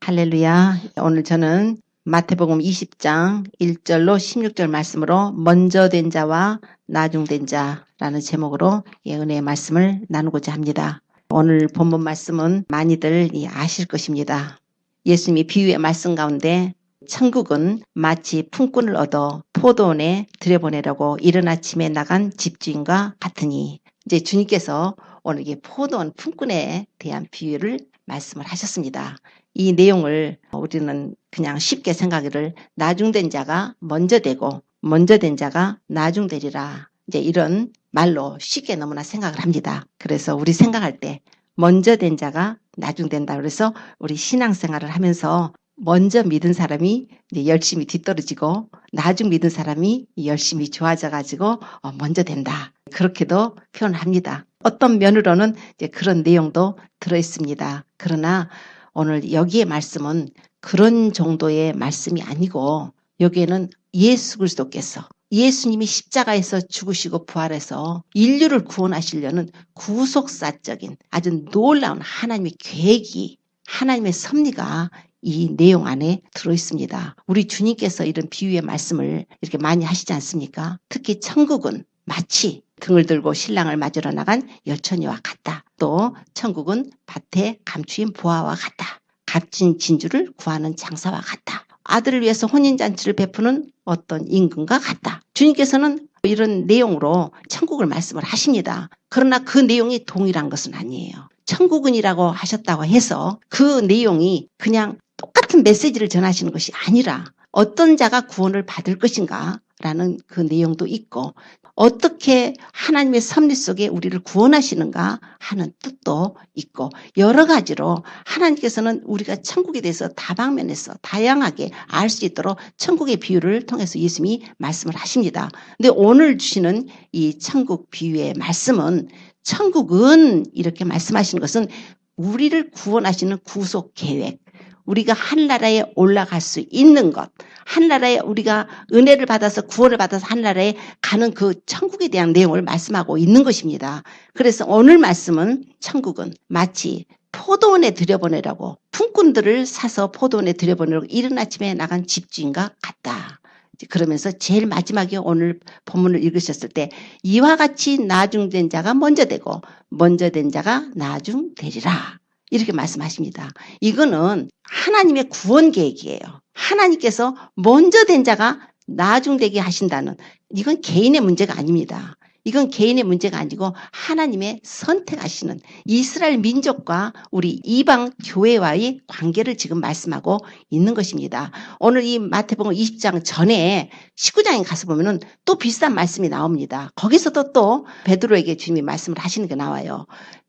할렐루야. 오늘 저는 마태복음 20장 1절로 16절 말씀으로 먼저 된 자와 나중된 자라는 제목으로 은혜의 말씀을 나누고자 합니다. 오늘 본문 말씀은 많이들 아실 것입니다. 예수님이 비유의 말씀 가운데 천국은 마치 품꾼을 얻어 포도원에 들여보내려고 이른 아침에 나간 집주인과 같으니, 이제 주님께서 오늘 이게 포도원 품꾼에 대한 비유를 말씀을 하셨습니다. 이 내용을 우리는 그냥 쉽게 생각을 나중된 자가 먼저 되고 먼저 된 자가 나중되리라, 이제 이런 말로 쉽게 너무나 생각을 합니다. 그래서 우리 생각할 때 먼저 된 자가 나중된다. 그래서 우리 신앙생활을 하면서 먼저 믿은 사람이 이제 열심히 뒤떨어지고 나중 믿은 사람이 열심히 좋아져가지고 먼저 된다. 그렇게도 표현합니다. 어떤 면으로는 이제 그런 내용도 들어있습니다. 그러나 오늘 여기의 말씀은 그런 정도의 말씀이 아니고, 여기에는 예수 그리스도께서 예수님이 십자가에서 죽으시고 부활해서 인류를 구원하시려는 구속사적인 아주 놀라운 하나님의 계획이, 하나님의 섭리가 이 내용 안에 들어있습니다. 우리 주님께서 이런 비유의 말씀을 이렇게 많이 하시지 않습니까? 특히 천국은 마치 등을 들고 신랑을 맞으러 나간 여처녀와 같다. 또 천국은 밭에 감추인 보화와 같다. 값진 진주를 구하는 장사와 같다. 아들을 위해서 혼인잔치를 베푸는 어떤 임금과 같다. 주님께서는 이런 내용으로 천국을 말씀을 하십니다. 그러나 그 내용이 동일한 것은 아니에요. 천국은이라고 하셨다고 해서 그 내용이 그냥 똑같은 메시지를 전하시는 것이 아니라 어떤 자가 구원을 받을 것인가 라는 그 내용도 있고, 어떻게 하나님의 섭리 속에 우리를 구원하시는가 하는 뜻도 있고, 여러 가지로 하나님께서는 우리가 천국에 대해서 다방면에서 다양하게 알 수 있도록 천국의 비유를 통해서 예수님이 말씀을 하십니다. 근데 오늘 주시는 이 천국 비유의 말씀은, 천국은 이렇게 말씀하시는 것은 우리를 구원하시는 구속 계획, 우리가 하늘나라에 올라갈 수 있는 것, 하늘나라에 우리가 은혜를 받아서 구원을 받아서 하늘나라에 가는 그 천국에 대한 내용을 말씀하고 있는 것입니다. 그래서 오늘 말씀은 천국은 마치 포도원에 들여보내라고, 품꾼들을 사서 포도원에 들여보내라고 이른 아침에 나간 집주인과 같다. 그러면서 제일 마지막에 오늘 본문을 읽으셨을 때 이와 같이 나중된 자가 먼저 되고 먼저 된 자가 나중되리라, 이렇게 말씀하십니다. 이거는 하나님의 구원 계획이에요. 하나님께서 먼저 된 자가 나중되게 하신다는, 이건 개인의 문제가 아닙니다. 이건 개인의 문제가 아니고 하나님의 선택하시는 이스라엘 민족과 우리 이방 교회와의 관계를 지금 말씀하고 있는 것입니다. 오늘 이 마태복음 20장 전에 19장에 가서 보면은 또 비슷한 말씀이 나옵니다. 거기서도 또 베드로에게 주님이 말씀을 하시는 게 나와요.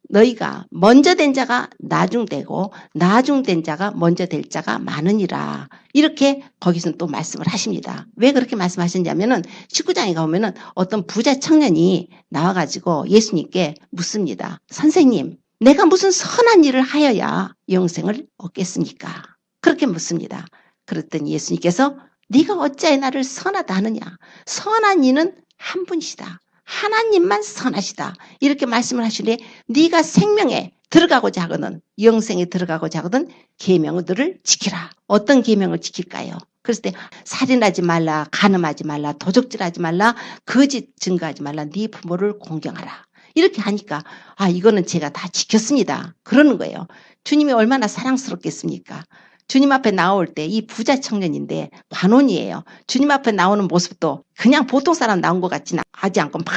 너희가 먼저 된 자가 나중되고 나중된 자가 먼저 될 자가 많으니라, 이렇게 거기서는 또 말씀을 하십니다. 왜 그렇게 말씀하셨냐면은 19장에 가보면은 어떤 부자 청년이 나와가지고 예수님께 묻습니다. 선생님, 내가 무슨 선한 일을 하여야 영생을 얻겠습니까? 그렇게 묻습니다. 그랬더니 예수님께서 네가 어찌하여 나를 선하다 하느냐? 선한 이는 한 분이시다. 하나님만 선하시다. 이렇게 말씀을 하시는데, 네가 생명에 들어가고자 하거든, 영생에 들어가고자 하거든 계명들을 지키라. 어떤 계명을 지킬까요? 그랬을 때 살인하지 말라, 간음하지 말라, 도적질하지 말라, 거짓 증거하지 말라, 네 부모를 공경하라. 이렇게 하니까 이거는 제가 다 지켰습니다. 그러는 거예요. 주님이 얼마나 사랑스럽겠습니까? 주님 앞에 나올 때 이 부자 청년인데 관원이에요. 주님 앞에 나오는 모습도 그냥 보통 사람 나온 것 같지는 하지 않고 막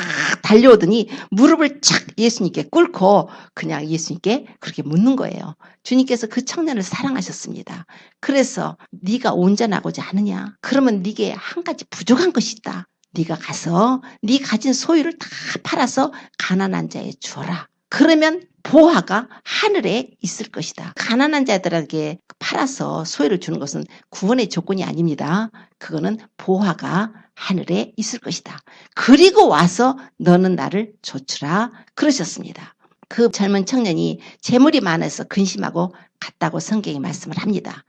달려오더니 무릎을 착 예수님께 꿇고 그냥 예수님께 그렇게 묻는 거예요. 주님께서 그 청년을 사랑하셨습니다. 그래서 네가 온전하고자 하느냐? 그러면 네게 한 가지 부족한 것이 있다. 네가 가서 네 가진 소유를 다 팔아서 가난한 자에 주어라. 그러면 보화가 하늘에 있을 것이다. 가난한 자들에게 팔아서 소유를 주는 것은 구원의 조건이 아닙니다. 그거는 보화가 하늘에 있을 것이다. 그리고 와서 너는 나를 좇으라 그러셨습니다. 그 젊은 청년이 재물이 많아서 근심하고 갔다고 성경이 말씀을 합니다.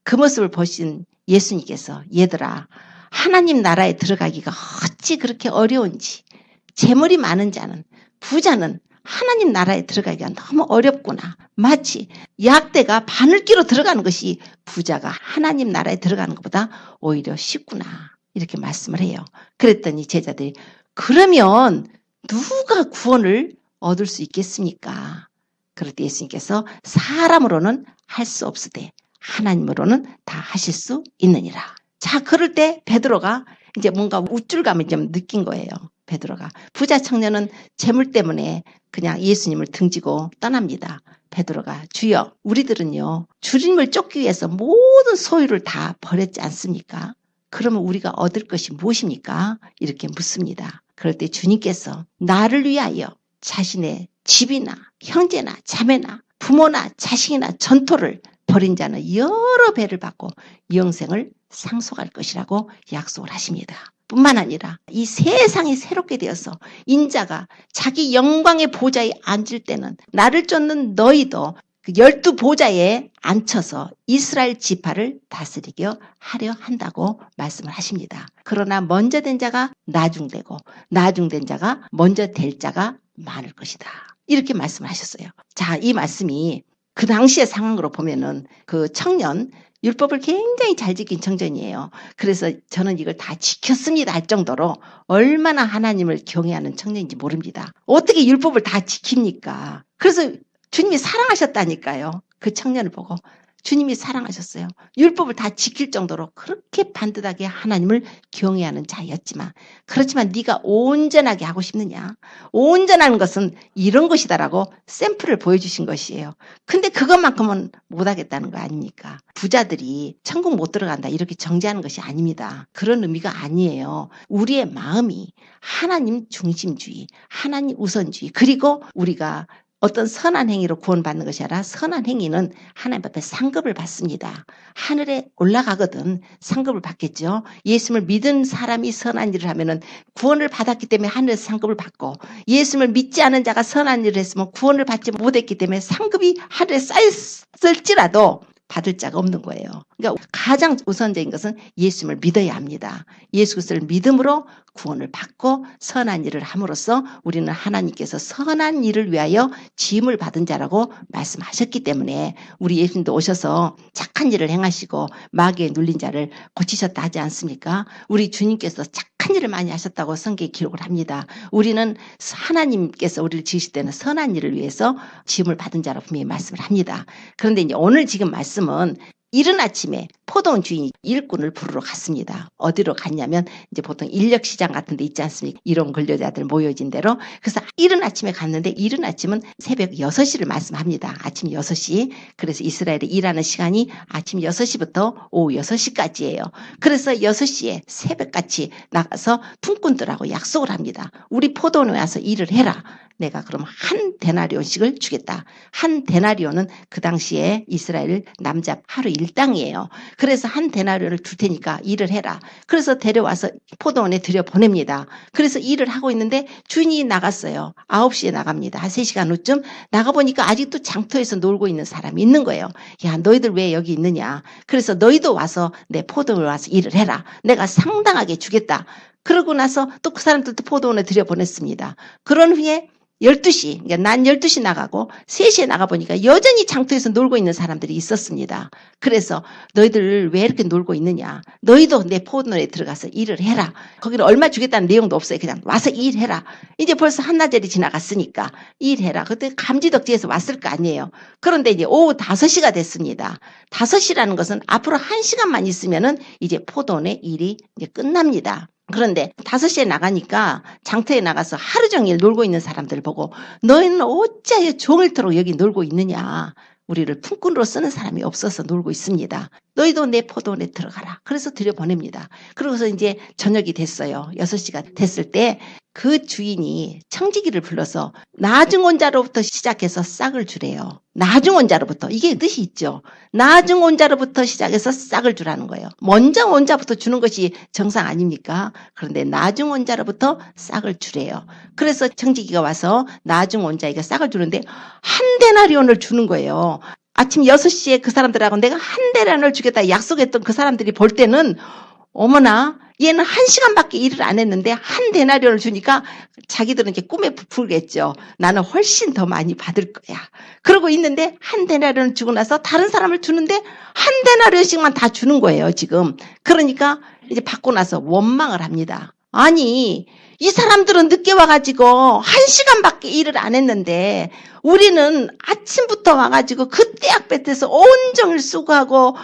그 모습을 보신 예수님께서 얘들아, 하나님 나라에 들어가기가 어찌 그렇게 어려운지, 재물이 많은 자는, 부자는 하나님 나라에 들어가기가 너무 어렵구나. 마치 약대가 바늘기로 들어가는 것이 부자가 하나님 나라에 들어가는 것보다 오히려 쉽구나. 이렇게 말씀을 해요. 그랬더니 제자들이 그러면 누가 구원을 얻을 수 있겠습니까? 그럴 때 예수님께서 사람으로는 할 수 없으되 하나님으로는 다 하실 수 있느니라. 자, 그럴 때 베드로가 이제 뭔가 우쭐감을 좀 느낀 거예요. 베드로가. 부자 청년은 재물 때문에 그냥 예수님을 등지고 떠납니다. 베드로가 주여 우리들은요 주님을 쫓기 위해서 모든 소유를 다 버렸지 않습니까? 그러면 우리가 얻을 것이 무엇입니까? 이렇게 묻습니다. 그럴 때 주님께서 나를 위하여 자신의 집이나 형제나 자매나 부모나 자식이나 전토를 버린 자는 여러 배를 받고 영생을 상속할 것이라고 약속을 하십니다. 뿐만 아니라 이 세상이 새롭게 되어서 인자가 자기 영광의 보좌에 앉을 때는 나를 쫓는 너희도 그 12보좌에 앉혀서 이스라엘 지파를 다스리게 하려 한다고 말씀을 하십니다. 그러나 먼저 된 자가 나중되고 나중된 자가 먼저 될 자가 많을 것이다. 이렇게 말씀을 하셨어요. 자, 이 말씀이 그 당시의 상황으로 보면은 그 청년 율법을 굉장히 잘 지킨 청년이에요. 그래서 저는 이걸 다 지켰습니다 할 정도로 얼마나 하나님을 경외하는 청년인지 모릅니다. 어떻게 율법을 다 지킵니까? 그래서 주님이 사랑하셨다니까요. 그 청년을 보고 주님이 사랑하셨어요. 율법을 다 지킬 정도로 그렇게 반듯하게 하나님을 경외하는 자였지만 그렇지만 네가 온전하게 하고 싶느냐? 온전한 것은 이런 것이다라고 샘플을 보여주신 것이에요. 근데 그것만큼은 못하겠다는 거 아닙니까? 부자들이 천국 못 들어간다 이렇게 정죄하는 것이 아닙니다. 그런 의미가 아니에요. 우리의 마음이 하나님 중심주의, 하나님 우선주의 그리고 우리가 어떤 선한 행위로 구원받는 것이 아니라 선한 행위는 하나님 앞에 상급을 받습니다. 하늘에 올라가거든 상급을 받겠죠. 예수님을 믿은 사람이 선한 일을 하면은 구원을 받았기 때문에 하늘에서 상급을 받고 예수님을 믿지 않은 자가 선한 일을 했으면 구원을 받지 못했기 때문에 상급이 하늘에 쌓였을지라도 받을 자가 없는 거예요. 그러니까 가장 우선적인 것은 예수님을 믿어야 합니다. 예수 그리스도를 믿음으로 구원을 받고 선한 일을 함으로써 우리는 하나님께서 선한 일을 위하여 지음을 받은 자라고 말씀하셨기 때문에 우리 예수님도 오셔서 착한 일을 행하시고 마귀에 눌린 자를 고치셨다 하지 않습니까? 우리 주님께서 착한 일을 많이 하셨다고 성경에 기록을 합니다. 우리는 하나님께서 우리를 지으실 때는 선한 일을 위해서 지음을 받은 자라고 분명히 말씀을 합니다. 그런데 이제 오늘 지금 말씀은 이른 아침에 포도원 주인이 일꾼을 부르러 갔습니다. 어디로 갔냐면 이제 보통 인력시장 같은 데 있지 않습니까? 이론 근로자들 모여진 대로. 그래서 이른 아침에 갔는데 이른 아침은 새벽 6시를 말씀합니다. 아침 6시. 그래서 이스라엘에 일하는 시간이 아침 6시부터 오후 6시까지예요. 그래서 6시에 새벽같이 나가서 품꾼들하고 약속을 합니다. 우리 포도원에 와서 일을 해라. 내가 그럼 한 데나리온씩을 주겠다. 한 데나리온은 그 당시에 이스라엘 남자 하루 일당이에요. 그래서 한 데나리온을 줄 테니까 일을 해라. 그래서 데려와서 포도원에 들여보냅니다. 그래서 일을 하고 있는데 주인이 나갔어요. 9시에 나갑니다. 한 3시간 후쯤 나가보니까 아직도 장터에서 놀고 있는 사람이 있는 거예요. 야, 너희들 왜 여기 있느냐. 그래서 너희도 와서 내 포도원에 와서 일을 해라. 내가 상당하게 주겠다. 그러고 나서 또 그 사람들도 포도원에 들여보냈습니다. 그런 후에 12시, 그러니까 난 12시 나가고 3시에 나가보니까 여전히 장터에서 놀고 있는 사람들이 있었습니다. 그래서 너희들 왜 이렇게 놀고 있느냐. 너희도 내 포도원에 들어가서 일을 해라. 거기는 얼마 주겠다는 내용도 없어요. 그냥 와서 일해라. 이제 벌써 한나절이 지나갔으니까 일해라. 그때 감지덕지에서 왔을 거 아니에요. 그런데 이제 오후 5시가 됐습니다. 5시라는 것은 앞으로 1시간만 있으면은 이제 포도원의 일이 이제 끝납니다. 그런데 5시에 나가니까 장터에 나가서 하루 종일 놀고 있는 사람들 보고 너희는 어찌하여 종일토록 여기 놀고 있느냐. 우리를 품꾼으로 쓰는 사람이 없어서 놀고 있습니다. 너희도 내 포도원에 들어가라. 그래서 들여보냅니다. 그러고서 이제 저녁이 됐어요. 6시가 됐을 때 그 주인이 청지기를 불러서 나중 온 자로부터 시작해서 싹을 주래요. 나중 온 자로부터. 이게 뜻이 있죠. 나중 온 자로부터 시작해서 싹을 주라는 거예요. 먼저 온 자부터 주는 것이 정상 아닙니까? 그런데 나중 온 자로부터 싹을 주래요. 그래서 청지기가 와서 나중 온 자에게 싹을 주는데 한 데나리온을 주는 거예요. 아침 6시에 그 사람들하고 내가 한 데나리온을 주겠다 약속했던 그 사람들이 볼 때는 어머나, 얘는 1시간밖에 일을 안 했는데 한 데나리온을 주니까 자기들은 이제 꿈에 부풀겠죠. 나는 훨씬 더 많이 받을 거야. 그러고 있는데 한 데나리온을 주고 나서 다른 사람을 주는데 한 데나리온씩만 다 주는 거예요, 지금. 그러니까 이제 받고 나서 원망을 합니다. 아니, 이 사람들은 늦게 와가지고 1시간밖에 일을 안 했는데 우리는 아침부터 와가지고 그 떼약볕에서 온종일 수고하고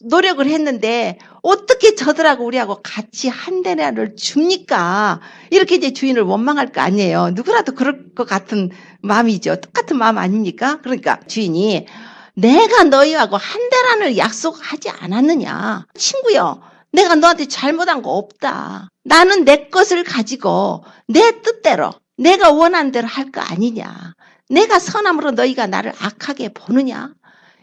노력을 했는데 어떻게 저들하고 우리하고 같이 한 데나리온을 줍니까? 이렇게 이제 주인을 원망할 거 아니에요. 누구라도 그럴 것 같은 마음이죠. 똑같은 마음 아닙니까? 그러니까 주인이 내가 너희하고 한 데나리온을 약속하지 않았느냐? 친구요. 내가 너한테 잘못한 거 없다. 나는 내 것을 가지고 내 뜻대로 내가 원하는 대로 할 거 아니냐. 내가 선함으로 너희가 나를 악하게 보느냐.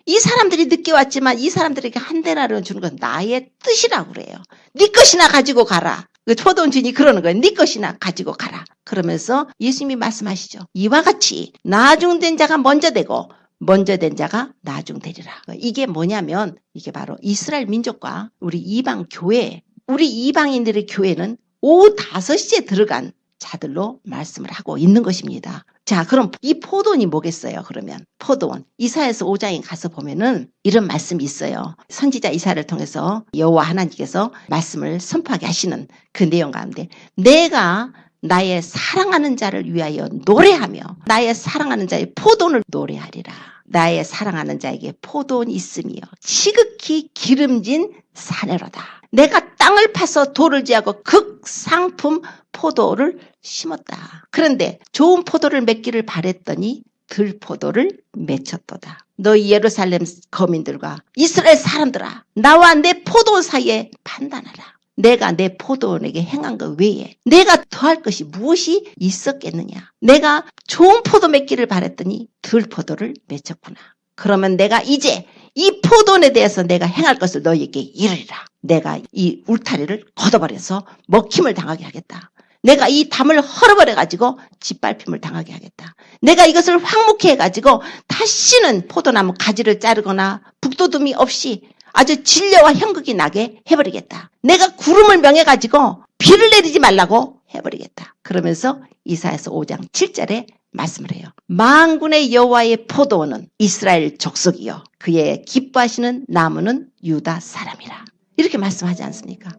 이 사람들이 늦게 왔지만 이 사람들에게 한 데나리온 주는 건 나의 뜻이라고 그래요. 네 것이나 가지고 가라. 그 포도원 주인이 그러는 거예요. 네 것이나 가지고 가라. 그러면서 예수님이 말씀하시죠. 이와 같이 나중된 자가 먼저 되고 먼저 된 자가 나중되리라. 이게 뭐냐면 이게 바로 이스라엘 민족과 우리 이방 교회, 우리 이방인들의 교회는 오후 5시에 들어간 자들로 말씀을 하고 있는 것입니다. 자, 그럼 이 포도원이 뭐겠어요? 그러면 포도원 이사야서 5장에 가서 보면은 이런 말씀이 있어요. 선지자 이사야를 통해서 여호와 하나님께서 말씀을 선포하게 하시는 그 내용 가운데 내가 나의 사랑하는 자를 위하여 노래하며 나의 사랑하는 자의 포도원을 노래하리라. 나의 사랑하는 자에게 포도원이 있으며 지극히 기름진 사내로다. 내가 땅을 파서 돌을 지하고 극상품 포도를 심었다. 그런데 좋은 포도를 맺기를 바랬더니 들포도를 맺혔도다. 너희 예루살렘 거민들과 이스라엘 사람들아, 나와 내 포도원 사이에 판단하라. 내가 내 포도원에게 행한 것 외에 내가 더할 것이 무엇이 있었겠느냐. 내가 좋은 포도 맺기를 바랬더니 들포도를 맺혔구나. 그러면 내가 이제 이 포도원에 대해서 내가 행할 것을 너희에게 이르리라. 내가 이 울타리를 걷어버려서 먹힘을 당하게 하겠다. 내가 이 담을 헐어버려가지고 짓밟힘을 당하게 하겠다. 내가 이것을 황무케 해가지고 다시는 포도나무 가지를 자르거나 북돋움이 없이 아주 진려와 형극이 나게 해버리겠다. 내가 구름을 명해가지고 비를 내리지 말라고 해버리겠다. 그러면서 이사야서 5장 7절에 말씀을 해요. 만군의 여호와의 포도원은 이스라엘 족속이요 그의 기뻐하시는 나무는 유다 사람이라. 이렇게 말씀하지 않습니까?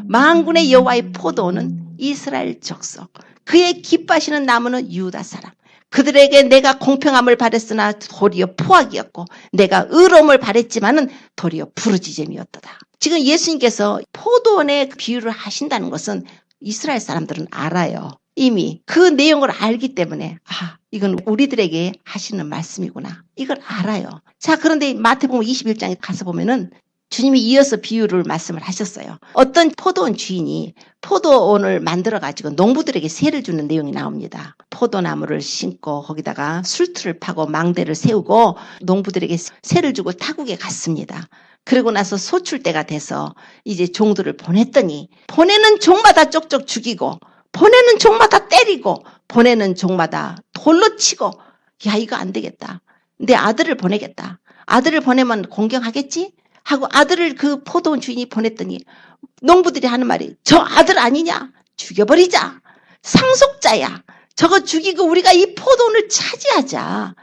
만군의 여호와의 포도원은 이스라엘 족속, 그의 기뻐하시는 나무는 유다 사람. 그들에게 내가 공평함을 바랬으나 도리어 포악이었고 내가 의로움을 바랬지만은 도리어 부르짖음이었도다. 지금 예수님께서 포도원의 비유를 하신다는 것은 이스라엘 사람들은 알아요. 이미 그 내용을 알기 때문에 이건 우리들에게 하시는 말씀이구나. 이걸 알아요. 자, 그런데 마태복음 21장에 가서 보면은 주님이 이어서 비유를 말씀을 하셨어요. 어떤 포도원 주인이 포도원을 만들어가지고 농부들에게 세를 주는 내용이 나옵니다. 포도나무를 심고 거기다가 술틀을 파고 망대를 세우고 농부들에게 세를 주고 타국에 갔습니다. 그리고 나서 소출 때가 돼서 이제 종들을 보냈더니 보내는 종마다 쪽쪽 죽이고 보내는 종마다 때리고 보내는 종마다 돌로 치고 야, 이거 안 되겠다. 내 아들을 보내겠다. 아들을 보내면 공경하겠지? 하고 아들을 그 포도원 주인이 보냈더니 농부들이 하는 말이 저 아들 아니냐? 죽여버리자. 상속자야. 저거 죽이고 우리가 이 포도원을 차지하자.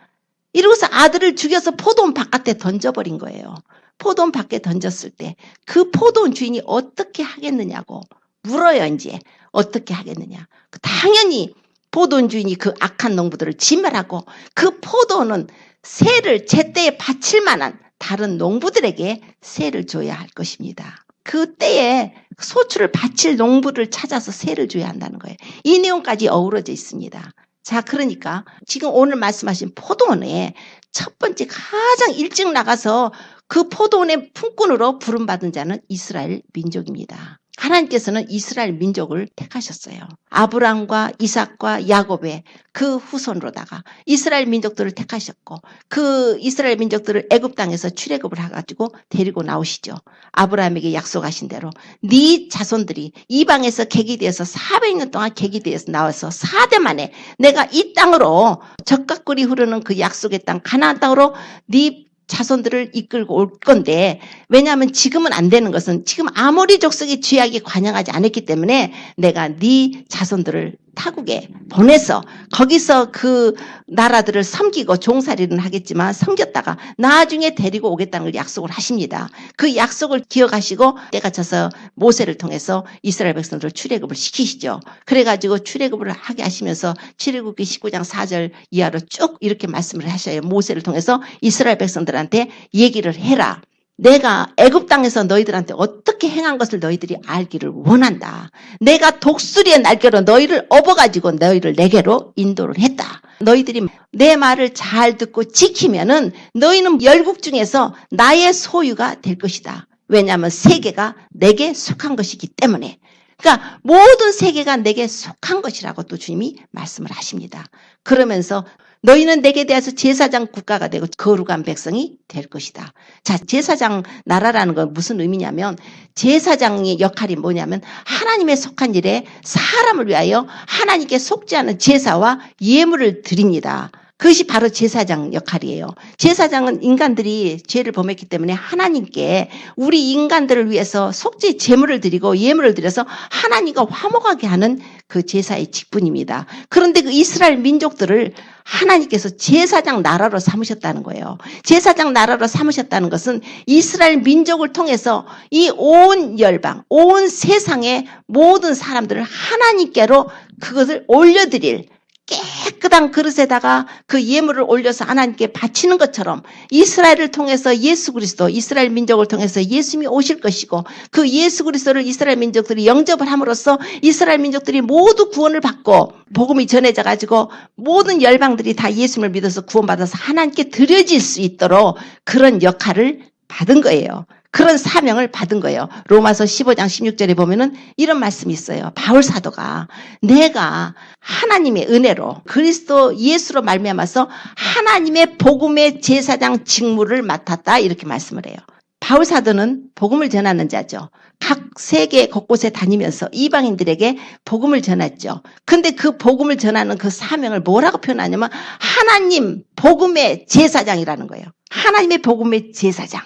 이러고서 아들을 죽여서 포도원 바깥에 던져버린 거예요. 포도원 밖에 던졌을 때 그 포도원 주인이 어떻게 하겠느냐고 물어요. 이제 어떻게 하겠느냐. 당연히 포도원 주인이 그 악한 농부들을 진멸하고 그 포도원은 세를 제때에 바칠 만한 다른 농부들에게 세를 줘야 할 것입니다. 그 때에 소출을 바칠 농부를 찾아서 세를 줘야 한다는 거예요. 이 내용까지 어우러져 있습니다. 자, 그러니까 지금 오늘 말씀하신 포도원에 첫 번째 가장 일찍 나가서 그 포도원의 품꾼으로 부름받은 자는 이스라엘 민족입니다. 하나님께서는 이스라엘 민족을 택하셨어요. 아브람과 이삭과 야곱의 그 후손으로다가 이스라엘 민족들을 택하셨고 그 이스라엘 민족들을 애굽 땅에서 출애굽을 해가지고 데리고 나오시죠. 아브라함에게 약속하신 대로 네 자손들이 이방에서 계기되어서 400년 동안 계기되어서 나와서 4대 만에 내가 이 땅으로 적각꿀이 흐르는 그 약속의 땅 가나안 땅으로 네 자손들을 이끌고 올 건데, 왜냐하면 지금은 안 되는 것은 지금 아모리 족속의 죄악이 관영하지 않았기 때문에 내가 네 자손들을 타국에 보내서 거기서 그 나라들을 섬기고 종살이는 하겠지만 섬겼다가 나중에 데리고 오겠다는 걸 약속을 하십니다. 그 약속을 기억하시고 때가 차서 모세를 통해서 이스라엘 백성들을 출애굽을 시키시죠. 그래가지고 출애굽을 하게 하시면서 출애굽기 19장 4절 이하로 쭉 이렇게 말씀을 하셔요. 모세를 통해서 이스라엘 백성들한테 얘기를 해라. 내가 애굽 땅에서 너희들한테 어떻게 행한 것을 너희들이 알기를 원한다. 내가 독수리의 날개로 너희를 업어가지고 너희를 내게로 인도를 했다. 너희들이 내 말을 잘 듣고 지키면은 너희는 열국 중에서 나의 소유가 될 것이다. 왜냐하면 세계가 내게 속한 것이기 때문에. 그러니까 모든 세계가 내게 속한 것이라고 또 주님이 말씀을 하십니다. 그러면서 너희는 내게 대해서 제사장 국가가 되고 거룩한 백성이 될 것이다. 자, 제사장 나라라는 건 무슨 의미냐면 제사장의 역할이 뭐냐면 하나님의 속한 일에 사람을 위하여 하나님께 속지 않은 제사와 예물을 드립니다. 그것이 바로 제사장 역할이에요. 제사장은 인간들이 죄를 범했기 때문에 하나님께 우리 인간들을 위해서 속죄 제물을 드리고 예물을 드려서 하나님과 화목하게 하는 그 제사의 직분입니다. 그런데 그 이스라엘 민족들을 하나님께서 제사장 나라로 삼으셨다는 거예요. 제사장 나라로 삼으셨다는 것은 이스라엘 민족을 통해서 이 온 열방, 온 세상의 모든 사람들을 하나님께로 그것을 올려드릴 깨끗한 그릇에다가 그 예물을 올려서 하나님께 바치는 것처럼 이스라엘을 통해서 예수 그리스도, 이스라엘 민족을 통해서 예수님이 오실 것이고 그 예수 그리스도를 이스라엘 민족들이 영접을 함으로써 이스라엘 민족들이 모두 구원을 받고 복음이 전해져 가지고 모든 열방들이 다 예수님을 믿어서 구원받아서 하나님께 드려질 수 있도록 그런 역할을 받은 거예요. 그런 사명을 받은 거예요. 로마서 15장 16절에 보면은 이런 말씀이 있어요. 바울 사도가 내가 하나님의 은혜로 그리스도 예수로 말미암아서 하나님의 복음의 제사장 직무를 맡았다 이렇게 말씀을 해요. 바울 사도는 복음을 전하는 자죠. 각 세계 곳곳에 다니면서 이방인들에게 복음을 전했죠. 근데 그 복음을 전하는 그 사명을 뭐라고 표현하냐면 하나님 복음의 제사장이라는 거예요. 하나님의 복음의 제사장.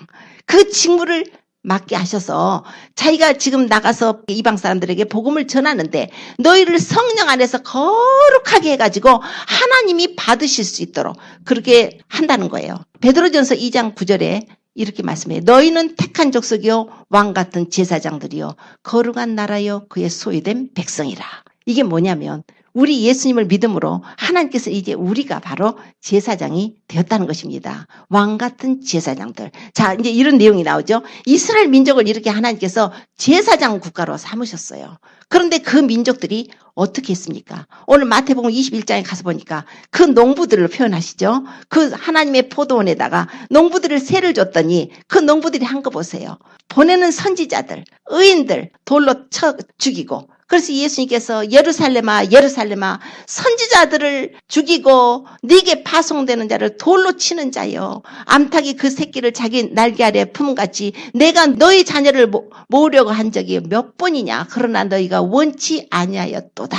그 직무를 맡게 하셔서 자기가 지금 나가서 이방 사람들에게 복음을 전하는데 너희를 성령 안에서 거룩하게 해가지고 하나님이 받으실 수 있도록 그렇게 한다는 거예요. 베드로전서 2장 9절에 이렇게 말씀해요. 너희는 택한 족속이요 왕 같은 제사장들이요 거룩한 나라요 그의 소유된 백성이라. 이게 뭐냐면 우리 예수님을 믿음으로 하나님께서 이제 우리가 바로 제사장이 되었다는 것입니다. 왕 같은 제사장들. 자, 이제 이런 내용이 나오죠. 이스라엘 민족을 이렇게 하나님께서 제사장 국가로 삼으셨어요. 그런데 그 민족들이 어떻게 했습니까? 오늘 마태복음 21장에 가서 보니까 그 농부들을 표현하시죠. 그 하나님의 포도원에다가 농부들을 세를 줬더니 그 농부들이 한 거 보세요. 보내는 선지자들, 의인들 돌로 쳐 죽이고 그래서 예수님께서 예루살렘아 예루살렘아 선지자들을 죽이고 네게 파송되는 자를 돌로 치는 자여 암탉이 그 새끼를 자기 날개 아래 품같이 내가 너희 자녀를 모으려고 한 적이 몇 번이냐 그러나 너희가 원치 아니하였도다.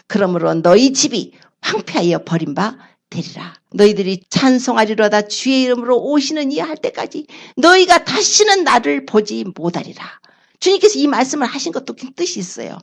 그러므로 너희 집이 황폐하여 버림바 되리라. 너희들이 찬송하리로다 주의 이름으로 오시는 이 할 때까지 너희가 다시는 나를 보지 못하리라. 주님께서 이 말씀을 하신 것도 뜻이 있어요.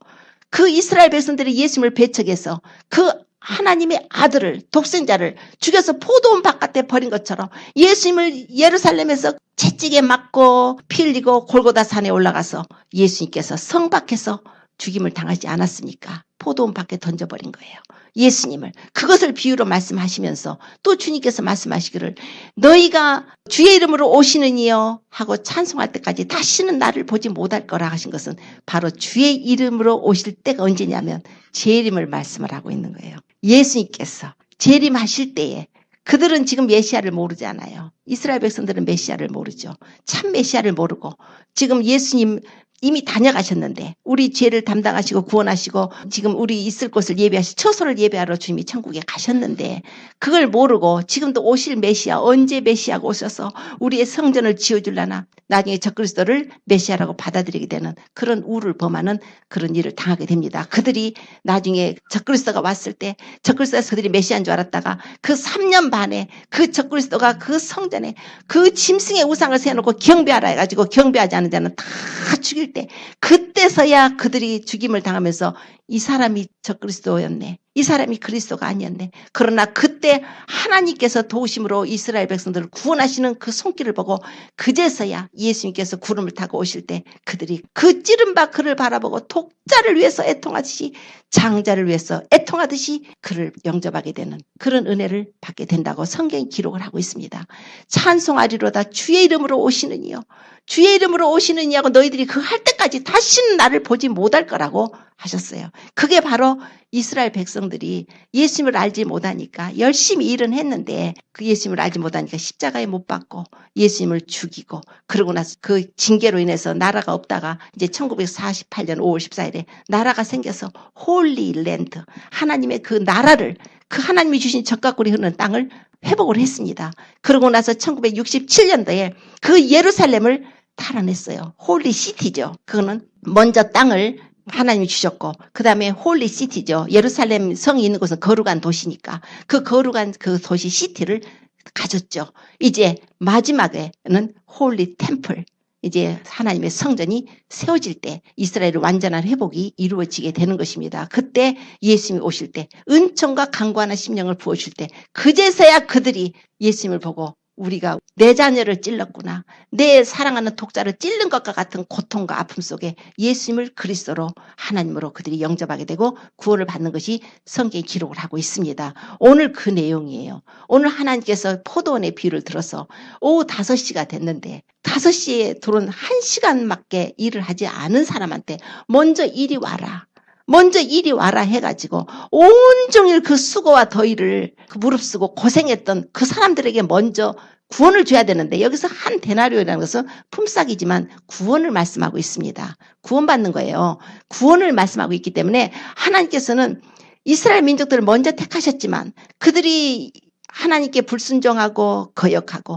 그 이스라엘 백성들이 예수님을 배척해서 그 하나님의 아들을 독생자를 죽여서 포도원 바깥에 버린 것처럼 예수님을 예루살렘에서 채찍에 맞고 피 흘리고 골고다 산에 올라가서 예수님께서 성박해서 죽임을 당하지 않았습니까? 포도원 밖에 던져버린 거예요. 예수님을. 그것을 비유로 말씀하시면서 또 주님께서 말씀하시기를 너희가 주의 이름으로 오시는 이여 하고 찬송할 때까지 다시는 나를 보지 못할 거라 하신 것은 바로 주의 이름으로 오실 때가 언제냐면 재림을 말씀을 하고 있는 거예요. 예수님께서 재림하실 때에 그들은 지금 메시아를 모르잖아요. 이스라엘 백성들은 메시아를 모르죠. 참 메시아를 모르고 지금 예수님 이미 다녀가셨는데 우리 죄를 담당하시고 구원하시고 지금 우리 있을 곳을 예배하시 처소를 예배하러 주님이 천국에 가셨는데 그걸 모르고 지금도 오실 메시아 언제 메시아가 오셔서 우리의 성전을 지어줄라나 나중에 적그리스도를 메시아라고 받아들이게 되는 그런 우를 범하는 그런 일을 당하게 됩니다. 그들이 나중에 적그리스도가 왔을 때 적그리스도가 그들이 메시아인 줄 알았다가 그 3년 반에 그 적그리스도가 그 성전에 그 짐승의 우상을 세워놓고 경배하라 해가지고 경배하지 않은 자는 다 죽일 때 그때서야 그들이 죽임을 당하면서 이 사람이 적그리스도였네. 이 사람이 그리스도가 아니었네. 그러나 그때 하나님께서 도우심으로 이스라엘 백성들을 구원하시는 그 손길을 보고 그제서야 예수님께서 구름을 타고 오실 때 그들이 그 찌른 바 그를 바라보고 독자를 위해서 애통하듯이 장자를 위해서 애통하듯이 그를 영접하게 되는 그런 은혜를 받게 된다고 성경이 기록을 하고 있습니다. 찬송하리로다 주의 이름으로 오시는 이요. 주의 이름으로 오시는 이하고 너희들이 그 할 때까지 다시는 나를 보지 못할 거라고 하셨어요. 그게 바로 이스라엘 백성들이 예수님을 알지 못하니까 열심히 일은 했는데 그 예수님을 알지 못하니까 십자가에 못 박고 예수님을 죽이고 그러고 나서 그 징계로 인해서 나라가 없다가 이제 1948년 5월 14일에 나라가 생겨서 홀리랜드 하나님의 그 나라를 그 하나님이 주신 적각골이 흐르는 땅을 회복을 했습니다. 그러고 나서 1967년도에 그 예루살렘을 탈환했어요. 홀리시티죠. 그거는 먼저 땅을 하나님이 주셨고 그 다음에 홀리시티죠. 예루살렘 성이 있는 곳은 거룩한 도시니까 그 거룩한 그 도시 시티를 가졌죠. 이제 마지막에는 홀리 템플 이제 하나님의 성전이 세워질 때 이스라엘의 완전한 회복이 이루어지게 되는 것입니다. 그때 예수님이 오실 때 은총과 강구하는 심령을 부어줄 때 그제서야 그들이 예수님을 보고 우리가 내 자녀를 찔렀구나. 내 사랑하는 독자를 찔른 것과 같은 고통과 아픔 속에 예수님을 그리스도로 하나님으로 그들이 영접하게 되고 구원을 받는 것이 성경이 기록을 하고 있습니다. 오늘 그 내용이에요. 오늘 하나님께서 포도원의 비유를 들어서 오후 5시가 됐는데 5시에 들어온 1시간밖에 일을 하지 않은 사람한테 먼저 이리 와라. 먼저 이리 와라 해가지고 온종일 그 수고와 더위를 무릅쓰고 고생했던 그 사람들에게 먼저 구원을 줘야 되는데 여기서 한 데나리오라는 것은 품삯이지만 구원을 말씀하고 있습니다. 구원받는 거예요. 구원을 말씀하고 있기 때문에 하나님께서는 이스라엘 민족들을 먼저 택하셨지만 그들이 하나님께 불순종하고 거역하고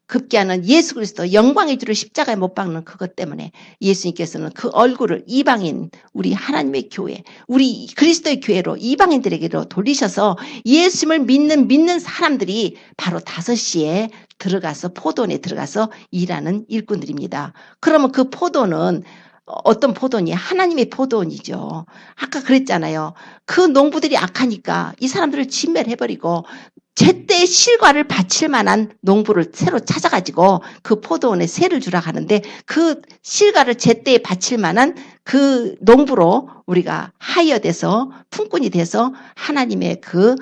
급기야는 예수 그리스도 영광의 주를 십자가에 못 박는 그것 때문에 예수님께서는 그 얼굴을 이방인 우리 하나님의 교회 우리 그리스도의 교회로 이방인들에게로 돌리셔서 예수님을 믿는 사람들이 바로 5시에 들어가서 포도원에 들어가서 일하는 일꾼들입니다. 그러면 그 포도는 어떤 포도원이 하나님의 포도원이죠. 아까 그랬잖아요. 그 농부들이 악하니까 이 사람들을 진멸해버리고 제때 실과를 바칠 만한 농부를 새로 찾아가지고 그 포도원에 세를 주라 하는데 그 실과를 제때 바칠 만한 그 농부로 우리가 하이어돼서 품꾼이 돼서 하나님의 그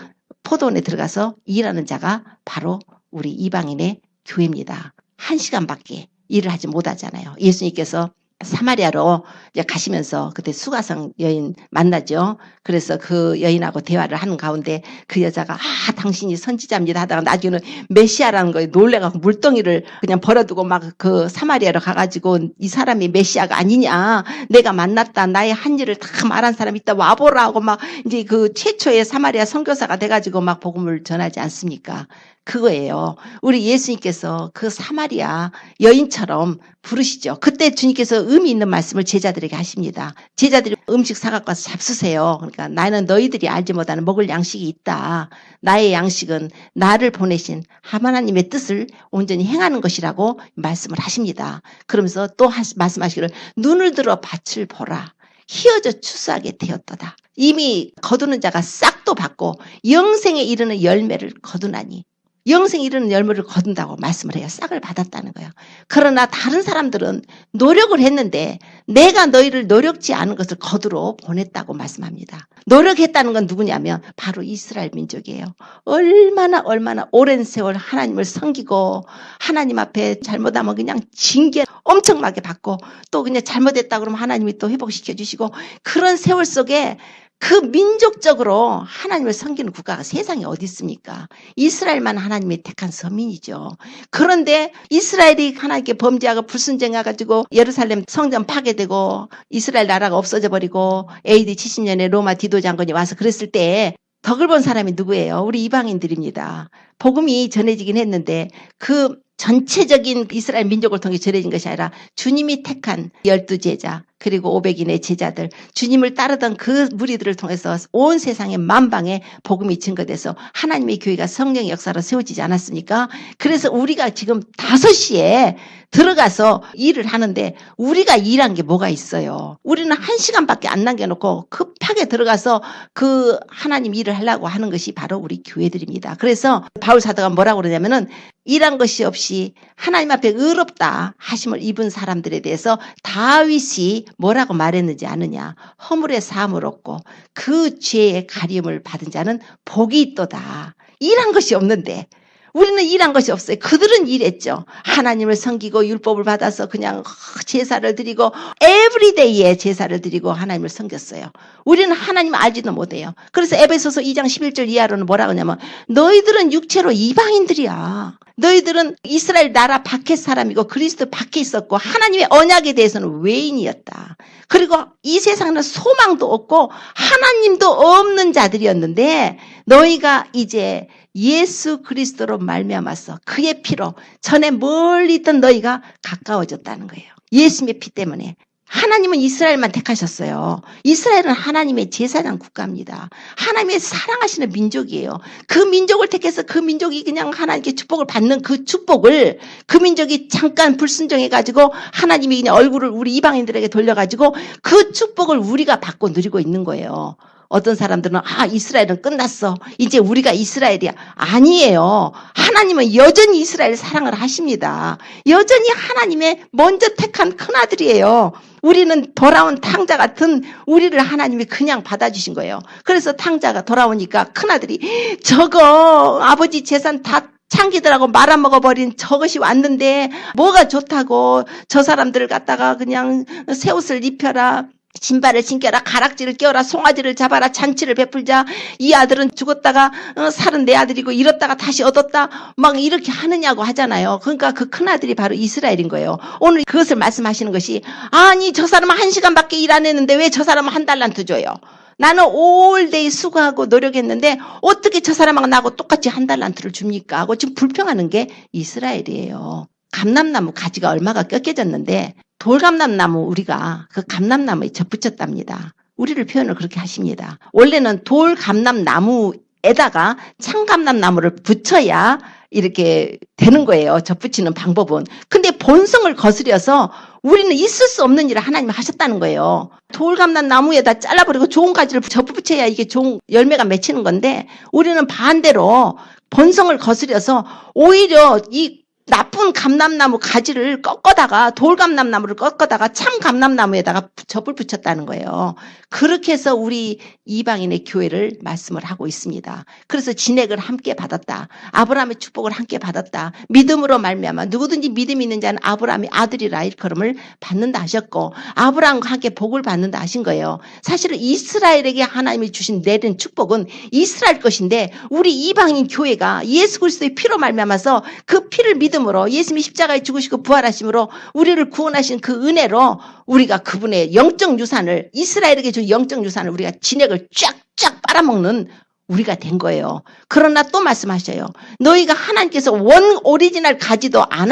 포도원에 들어가서 일하는 자가 바로 우리 이방인의 교회입니다. 1시간밖에 일을 하지 못하잖아요. 예수님께서 사마리아로 이제 가시면서 그때 수가성 여인 만나죠. 그래서 그 여인하고 대화를 하는 가운데 그 여자가 당신이 선지자입니다 하다가 나중에는 메시아라는 거에 놀래가지고 물덩이를 그냥 버려두고 막 그 사마리아로 가가지고 이 사람이 메시아가 아니냐 내가 만났다 나의 한 일을 다 말한 사람 있다 와보라 하고 막 이제 그 최초의 사마리아 선교사가 돼가지고 막 복음을 전하지 않습니까? 그거예요. 우리 예수님께서 그 사마리아 여인처럼 부르시죠. 그때 주님께서 의미 있는 말씀을 제자들에게 하십니다. 제자들이 음식 사갖고 와서 잡수세요. 그러니까 나는 너희들이 알지 못하는 먹을 양식이 있다. 나의 양식은 나를 보내신 하나님의 뜻을 온전히 행하는 것이라고 말씀을 하십니다. 그러면서 또 말씀하시기를 눈을 들어 밭을 보라. 희어져 추수하게 되었도다. 이미 거두는 자가 싹도 받고 영생에 이르는 열매를 거두나니 영생에 이르는 열매를 거둔다고 말씀을 해요. 싹을 받았다는 거예요. 그러나 다른 사람들은 노력을 했는데 내가 너희를 노력지 않은 것을 거두러 보냈다고 말씀합니다. 노력했다는 건 누구냐면 바로 이스라엘 민족이에요. 얼마나 오랜 세월 하나님을 섬기고 하나님 앞에 잘못하면 그냥 징계 엄청나게 받고 또 그냥 잘못했다 그러면 하나님이 또 회복시켜 주시고 그런 세월 속에 그 민족적으로 하나님을 섬기는 국가가 세상에 어디 있습니까? 이스라엘만 하나님이 택한 서민이죠. 그런데 이스라엘이 하나님께 범죄하고 불순종해가지고 예루살렘 성전 파괴되고 이스라엘 나라가 없어져 버리고 AD 70년에 로마 디도 장군이 와서 그랬을 때 덕을 본 사람이 누구예요? 우리 이방인들입니다. 복음이 전해지긴 했는데 그 전체적인 이스라엘 민족을 통해 전해진 것이 아니라 주님이 택한 12제자 그리고 500인의 제자들, 주님을 따르던 그 무리들을 통해서 온 세상의 만방에 복음이 증거돼서 하나님의 교회가 성령의 역사로 세워지지 않았습니까? 그래서 우리가 지금 5시에 들어가서 일을 하는데 우리가 일한 게 뭐가 있어요? 우리는 1시간밖에 안 남겨놓고 급하게 들어가서 그 하나님 일을 하려고 하는 것이 바로 우리 교회들입니다. 그래서 바울 사도가 뭐라고 그러냐면은 일한 것이 없이 하나님 앞에 의롭다 하심을 입은 사람들에 대해서 다윗이 뭐라고 말했는지 아느냐? 허물의 사함을 얻고 그 죄의 가림을 받은 자는 복이 있도다. 일한 것이 없는데 우리는 일한 것이 없어요. 그들은 일했죠. 하나님을 섬기고 율법을 받아서 그냥 제사를 드리고 에브리데이에 제사를 드리고 하나님을 섬겼어요. 우리는 하나님 알지도 못해요. 그래서 에베소서 2장 11절 이하로는 뭐라고 하냐면 너희들은 육체로 이방인들이야. 너희들은 이스라엘 나라 밖의 사람이고 그리스도 밖에 있었고 하나님의 언약에 대해서는 외인이었다. 그리고 이 세상에는 소망도 없고 하나님도 없는 자들이었는데 너희가 이제 예수 그리스도로 말미암아서 그의 피로 전에 멀리 있던 너희가 가까워졌다는 거예요. 예수님의 피 때문에. 하나님은 이스라엘만 택하셨어요. 이스라엘은 하나님의 제사장 국가입니다. 하나님의 사랑하시는 민족이에요. 그 민족을 택해서 그 민족이 그냥 하나님께 축복을 받는 그 축복을 그 민족이 잠깐 불순종해가지고 하나님이 그냥 얼굴을 우리 이방인들에게 돌려가지고 그 축복을 우리가 받고 누리고 있는 거예요. 어떤 사람들은 이스라엘은 끝났어. 이제 우리가 이스라엘이야. 아니에요. 하나님은 여전히 이스라엘 사랑을 하십니다. 여전히 하나님의 먼저 택한 큰아들이에요. 우리는 돌아온 탕자 같은 우리를 하나님이 그냥 받아주신 거예요. 그래서 탕자가 돌아오니까 큰아들이 저거 아버지 재산 다 창기들하고 말아먹어버린 저것이 왔는데 뭐가 좋다고 저 사람들을 갖다가 그냥 새 옷을 입혀라. 신발을 신겨라, 가락지를 껴라, 송아지를 잡아라, 잔치를 베풀자. 이 아들은 죽었다가 살은 내 아들이고 잃었다가 다시 얻었다. 막 이렇게 하느냐고 하잖아요. 그러니까 그 큰아들이 바로 이스라엘인 거예요. 오늘 그것을 말씀하시는 것이 아니 저 사람은 1시간밖에 일 안 했는데 왜 저 사람은 1달란트 줘요? 나는 올데이 수고하고 노력했는데 어떻게 저 사람하고 나하고 똑같이 1달란트를 줍니까? 하고 지금 불평하는 게 이스라엘이에요. 감람나무 가지가 얼마가 꺾여졌는데 돌감람나무 우리가 그 감람나무에 접붙였답니다. 우리를 표현을 그렇게 하십니다. 원래는 돌감람나무에다가 참감람나무를 붙여야 이렇게 되는 거예요. 접붙이는 방법은. 근데 본성을 거스려서 우리는 있을 수 없는 일을 하나님이 하셨다는 거예요. 돌감람나무에다 잘라버리고 좋은 가지를 접붙여야 이게 좋은 열매가 맺히는 건데 우리는 반대로 본성을 거스려서 오히려 이 나쁜 감람나무 가지를 꺾어다가 돌감람나무를 꺾어다가 참 감람나무에다가 접을 붙였다는 거예요. 그렇게 해서 우리 이방인의 교회를 말씀을 하고 있습니다. 그래서 진액을 함께 받았다. 아브라함의 축복을 함께 받았다. 믿음으로 말미암아 누구든지 믿음이 있는 자는 아브라함의 아들이라 일컬음을 받는다 하셨고 아브라함과 함께 복을 받는다 하신 거예요. 사실은 이스라엘에게 하나님이 내린 축복은 이스라엘 것인데 우리 이방인 교회가 예수 그리스도의 피로 말미암아서 그 피를 믿음으로 예수님이 십자가에 죽으시고 부활하심으로 우리를 구원하신 그 은혜로 우리가 그분의 영적 유산을 이스라엘에게 준 영적 유산을 우리가 진액을 쫙쫙 빨아먹는 우리가 된 거예요. 그러나 또 말씀하셔요. 너희가 하나님께서 원 오리지널 가지도 안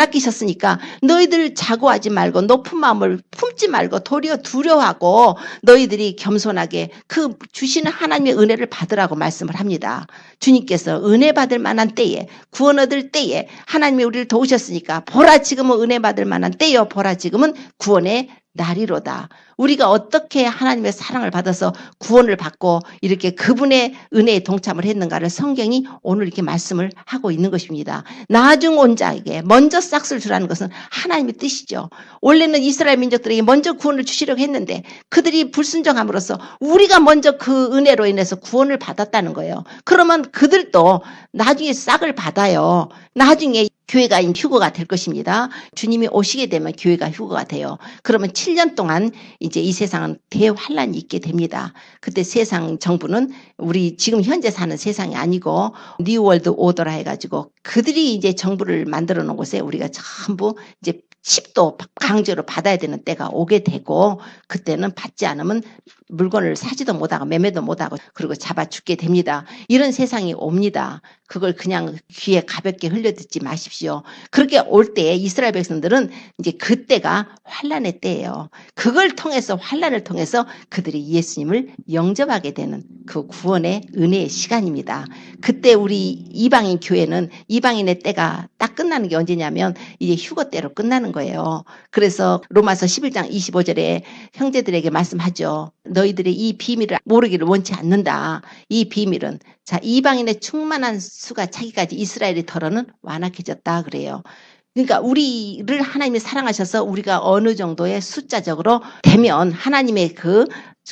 아끼셨으니까 너희들 자고하지 말고 높은 마음을 품지 말고 도리어 두려워하고 너희들이 겸손하게 그 주시는 하나님의 은혜를 받으라고 말씀을 합니다. 주님께서 은혜 받을 만한 때에 구원 얻을 때에 하나님이 우리를 도우셨으니까 보라 지금은 은혜 받을 만한 때요 보라 지금은 구원의 날이로다. 우리가 어떻게 하나님의 사랑을 받아서 구원을 받고 이렇게 그분의 은혜에 동참을 했는가를 성경이 오늘 이렇게 말씀을 하고 있는 것입니다. 나중 온 자에게 먼저 싹을 주라는 것은 하나님의 뜻이죠. 원래는 이스라엘 민족들에게 먼저 구원을 주시려고 했는데 그들이 불순종함으로써 우리가 먼저 그 은혜로 인해서 구원을 받았다는 거예요. 그러면 그들도 나중에 싹을 받아요. 나중에 교회가 휴거가 될 것입니다. 주님이 오시게 되면 교회가 휴거가 돼요. 그러면 7년 동안 이제 이제 이 세상은 대환란이 있게 됩니다. 그때 세상 정부는 우리 지금 현재 사는 세상이 아니고 뉴월드 오더라 해가지고 그들이 이제 정부를 만들어 놓은 곳에 우리가 전부 이제 칩도 강제로 받아야 되는 때가 오게 되고 그때는 받지 않으면 물건을 사지도 못하고 매매도 못하고 그리고 잡아 죽게 됩니다. 이런 세상이 옵니다. 그걸 그냥 귀에 가볍게 흘려듣지 마십시오. 그렇게 올 때 이스라엘 백성들은 이제 그때가 환란의 때예요. 그걸 통해서 환란을 통해서 그들이 예수님을 영접하게 되는 그 구원의 은혜의 시간입니다. 그때 우리 이방인 교회는 이방인의 때가 딱 끝나는 게 언제냐면 이제 휴거 때로 끝나는 거예요. 그래서 로마서 11장 25절에 형제들에게 말씀하죠. 너희들이 이 비밀을 모르기를 원치 않는다. 이 비밀은 자 이방인의 충만한 수가 차기까지 이스라엘이 덜어는 완악해졌다 그래요. 그러니까 우리를 하나님이 사랑하셔서 우리가 어느 정도의 숫자적으로 되면 하나님의 그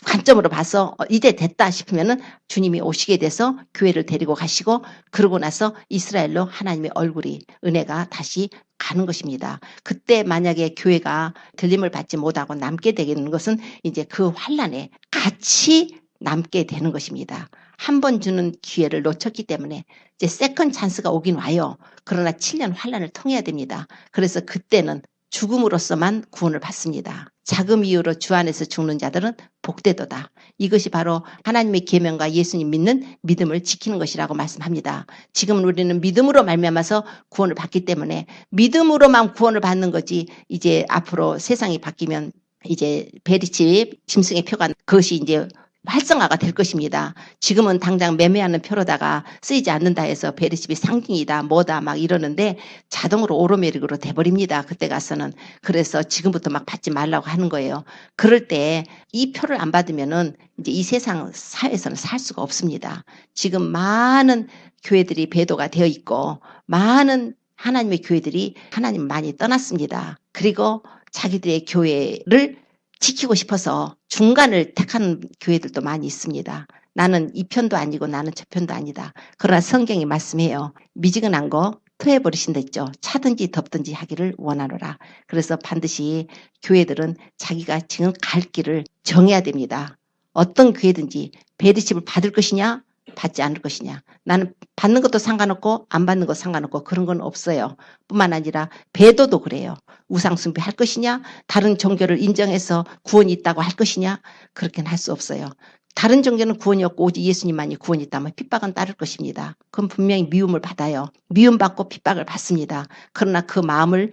관점으로 봐서 이제 됐다 싶으면은 주님이 오시게 돼서 교회를 데리고 가시고 그러고 나서 이스라엘로 하나님의 얼굴이 은혜가 다시 가는 것입니다. 그때 만약에 교회가 들림을 받지 못하고 남게 되는 것은 이제 그 환란에 같이 남게 되는 것입니다. 한 번 주는 기회를 놓쳤기 때문에 이제 세컨 찬스가 오긴 와요. 그러나 7년 환란을 통해야 됩니다. 그래서 그때는 죽음으로서만 구원을 받습니다. 자금 이유로 주 안에서 죽는 자들은 복되도다. 이것이 바로 하나님의 계명과 예수님 믿는 믿음을 지키는 것이라고 말씀합니다. 지금 우리는 믿음으로 말미암아서 구원을 받기 때문에 믿음으로만 구원을 받는 거지 이제 앞으로 세상이 바뀌면 이제 베리칩 짐승의 표가 그것이 이제 활성화가 될 것입니다. 지금은 당장 매매하는 표로다가 쓰이지 않는다 해서 베리칩이 상징이다 뭐다 막 이러는데 자동으로 오토매틱으로 돼버립니다. 그때 가서는. 그래서 지금부터 막 받지 말라고 하는 거예요. 그럴 때 이 표를 안 받으면은 이제 이 세상 사회에서는 살 수가 없습니다. 지금 많은 교회들이 배도가 되어 있고 많은 하나님의 교회들이 하나님 많이 떠났습니다. 그리고 자기들의 교회를 지키고 싶어서 중간을 택하는 교회들도 많이 있습니다. 나는 이 편도 아니고 나는 저 편도 아니다. 그러나 성경이 말씀해요. 미지근한 거 토해버리신다 했죠. 차든지 덥든지 하기를 원하노라. 그래서 반드시 교회들은 자기가 지금 갈 길을 정해야 됩니다. 어떤 교회든지 베리칩을 받을 것이냐 받지 않을 것이냐. 나는 받는 것도 상관없고 안 받는 것도 상관없고 그런 건 없어요. 뿐만 아니라 배도도 그래요. 우상숭배 할 것이냐 다른 종교를 인정해서 구원이 있다고 할 것이냐 그렇게는 할 수 없어요. 다른 종교는 구원이 없고 오직 예수님만이 구원이 있다면 핍박은 따를 것입니다. 그럼 분명히 미움을 받아요. 미움받고 핍박을 받습니다. 그러나 그 마음을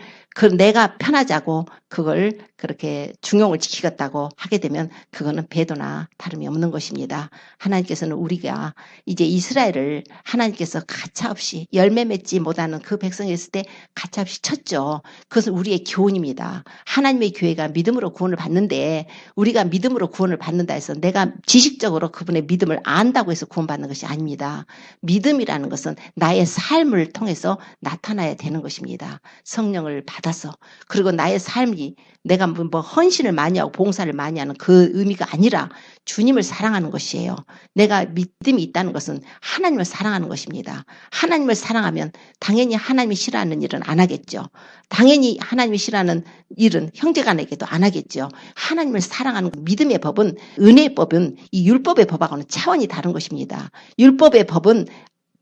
내가 편하자고 그걸 그렇게 중용을 지키겠다고 하게 되면 그거는 배도나 다름이 없는 것입니다. 하나님께서는 우리가 이제 이스라엘을 하나님께서 가차없이 열매 맺지 못하는 그 백성이 있을 때 가차없이 쳤죠. 그것은 우리의 교훈입니다. 하나님의 교회가 믿음으로 구원을 받는데 우리가 믿음으로 구원을 받는다 해서 내가 지식적으로 그분의 믿음을 안다고 해서 구원받는 것이 아닙니다. 믿음이라는 것은 나의 삶을 통해서 나타나야 되는 것입니다. 성령을 받아서 그리고 나의 삶이 내가 뭐 헌신을 많이 하고 봉사를 많이 하는 그 의미가 아니라 주님을 사랑하는 것이에요. 내가 믿음이 있다는 것은 하나님을 사랑하는 것입니다. 하나님을 사랑하면 당연히 하나님이 싫어하는 일은 안 하겠죠. 당연히 하나님이 싫어하는 일은 형제간에게도 안 하겠죠. 하나님을 사랑하는 믿음의 법은 은혜의 법은 이 율법의 법하고는 차원이 다른 것입니다. 율법의 법은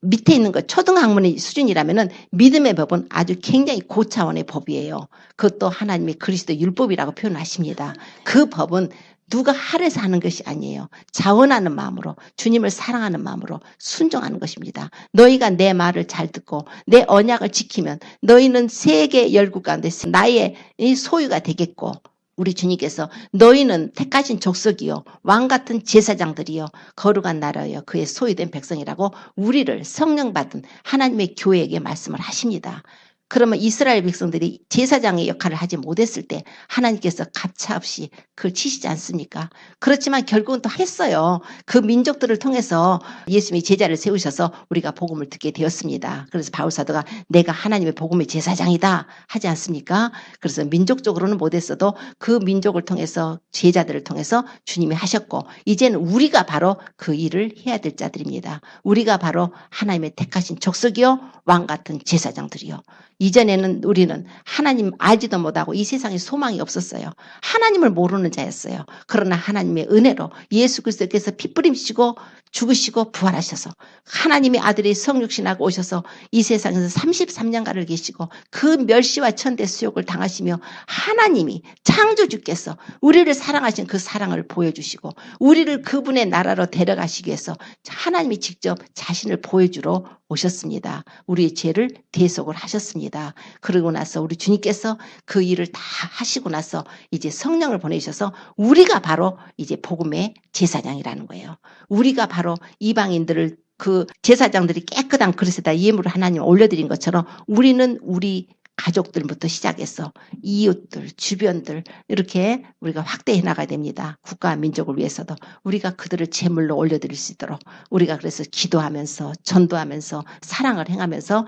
밑에 있는 것 초등학문의 수준이라면은 믿음의 법은 아주 굉장히 고차원의 법이에요. 그것도 하나님의 그리스도 율법이라고 표현하십니다. 그 법은 누가 할애서 하는 것이 아니에요. 자원하는 마음으로 주님을 사랑하는 마음으로 순종하는 것입니다. 너희가 내 말을 잘 듣고 내 언약을 지키면 너희는 세계 열국 가운데 나의 소유가 되겠고 우리 주님께서 너희는 택하신 족속이요 왕같은 제사장들이요 거룩한 나라여 그의 소유된 백성이라고 우리를 성령 받은 하나님의 교회에게 말씀을 하십니다. 그러면 이스라엘 백성들이 제사장의 역할을 하지 못했을 때 하나님께서 가차없이 그걸 치시지 않습니까? 그렇지만 결국은 또 했어요. 그 민족들을 통해서 예수님이 제자를 세우셔서 우리가 복음을 듣게 되었습니다. 그래서 바울사도가 내가 하나님의 복음의 제사장이다 하지 않습니까? 그래서 민족적으로는 못했어도 그 민족을 통해서 제자들을 통해서 주님이 하셨고 이제는 우리가 바로 그 일을 해야 될 자들입니다. 우리가 바로 하나님의 택하신 족속이요 왕같은 제사장들이요. 이전에는 우리는 하나님 알지도 못하고 이 세상에 소망이 없었어요. 하나님을 모르는 자였어요. 그러나 하나님의 은혜로 예수 그리스도께서 피 뿌리시고 죽으시고 부활하셔서 하나님의 아들이 성육신하고 오셔서 이 세상에서 33년간을 계시고 그 멸시와 천대 수욕을 당하시며 하나님이 창조주께서 우리를 사랑하신 그 사랑을 보여주시고 우리를 그분의 나라로 데려가시기 위해서 하나님이 직접 자신을 보여주러 오셨습니다. 우리의 죄를 대속을 하셨습니다. 그러고 나서 우리 주님께서 그 일을 다 하시고 나서 이제 성령을 보내셔서 우리가 바로 이제 복음의 제사장이라는 거예요. 우리가 바로 이방인들을 그 제사장들이 깨끗한 그릇에다 예물을 하나님 올려드린 것처럼 우리는 우리 가족들부터 시작해서 이웃들, 주변들 이렇게 우리가 확대해 나가야 됩니다. 국가와 민족을 위해서도 우리가 그들을 제물로 올려드릴 수 있도록 우리가 그래서 기도하면서 전도하면서 사랑을 행하면서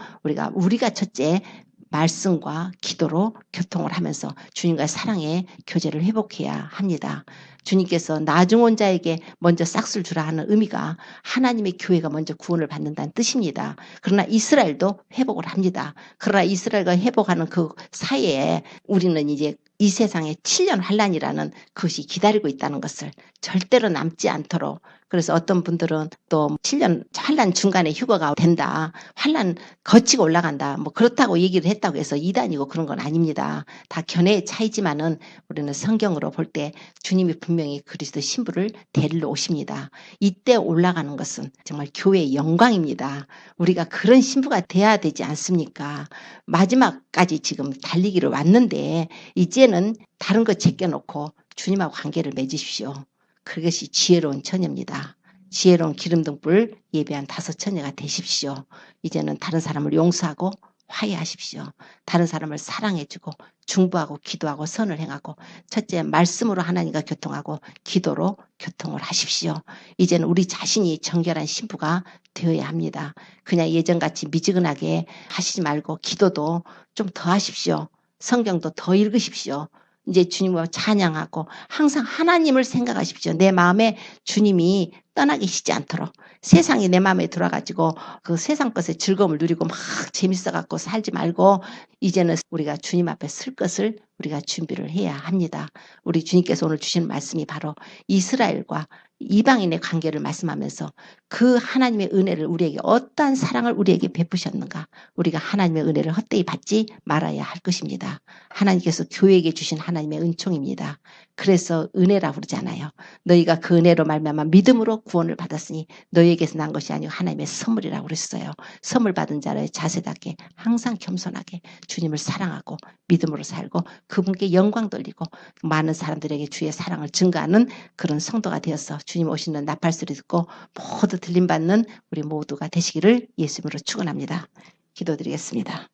우리가 첫째 말씀과 기도로 교통을 하면서 주님과의 사랑의 교제를 회복해야 합니다. 주님께서 나중 온 자에게 먼저 싹쓸 주라 하는 의미가 하나님의 교회가 먼저 구원을 받는다는 뜻입니다. 그러나 이스라엘도 회복을 합니다. 그러나 이스라엘과 회복하는 그 사이에 우리는 이제 이 세상에 7년 환란이라는 그것이 기다리고 있다는 것을 절대로 남지 않도록 그래서 어떤 분들은 또 7년 환란 중간에 휴거가 된다. 환란 거치고 올라간다. 뭐 그렇다고 얘기를 했다고 해서 이단이고 그런 건 아닙니다. 다 견해의 차이지만은 우리는 성경으로 볼 때 주님이 분명히 그리스도 신부를 데리러 오십니다. 이때 올라가는 것은 정말 교회의 영광입니다. 우리가 그런 신부가 돼야 되지 않습니까? 마지막까지 지금 달리기를 왔는데 이제는 다른 거 제껴놓고 주님하고 관계를 맺으십시오. 그것이 지혜로운 처녀입니다. 지혜로운 기름등불 예배한 5 처녀가 되십시오. 이제는 다른 사람을 용서하고 화해하십시오. 다른 사람을 사랑해주고 중보하고 기도하고 선을 행하고 첫째 말씀으로 하나님과 교통하고 기도로 교통을 하십시오. 이제는 우리 자신이 정결한 신부가 되어야 합니다. 그냥 예전같이 미지근하게 하시지 말고 기도도 좀 더 하십시오. 성경도 더 읽으십시오. 이제 주님과 찬양하고 항상 하나님을 생각하십시오. 내 마음에 주님이 떠나 계시지 않도록 세상이 내 마음에 들어가지고 그 세상 것에 즐거움을 누리고 막 재밌어갖고 살지 말고 이제는 우리가 주님 앞에 설 것을 우리가 준비를 해야 합니다. 우리 주님께서 오늘 주신 말씀이 바로 이스라엘과 이방인의 관계를 말씀하면서 그 하나님의 은혜를 우리에게 어떠한 사랑을 우리에게 베푸셨는가 우리가 하나님의 은혜를 헛되이 받지 말아야 할 것입니다. 하나님께서 교회에게 주신 하나님의 은총입니다. 그래서 은혜라고 그러잖아요. 너희가 그 은혜로 말미암아 믿음으로 구원을 받았으니 너희에게서 난 것이 아니고 하나님의 선물이라고 그랬어요. 선물 받은 자의 자세답게 항상 겸손하게 주님을 사랑하고 믿음으로 살고 그분께 영광 돌리고 많은 사람들에게 주의 사랑을 증가하는 그런 성도가 되어서 주님 오시는 나팔소리 듣고 모두 들림받는 우리 모두가 되시기를 예수님으로 축원합니다. 기도드리겠습니다.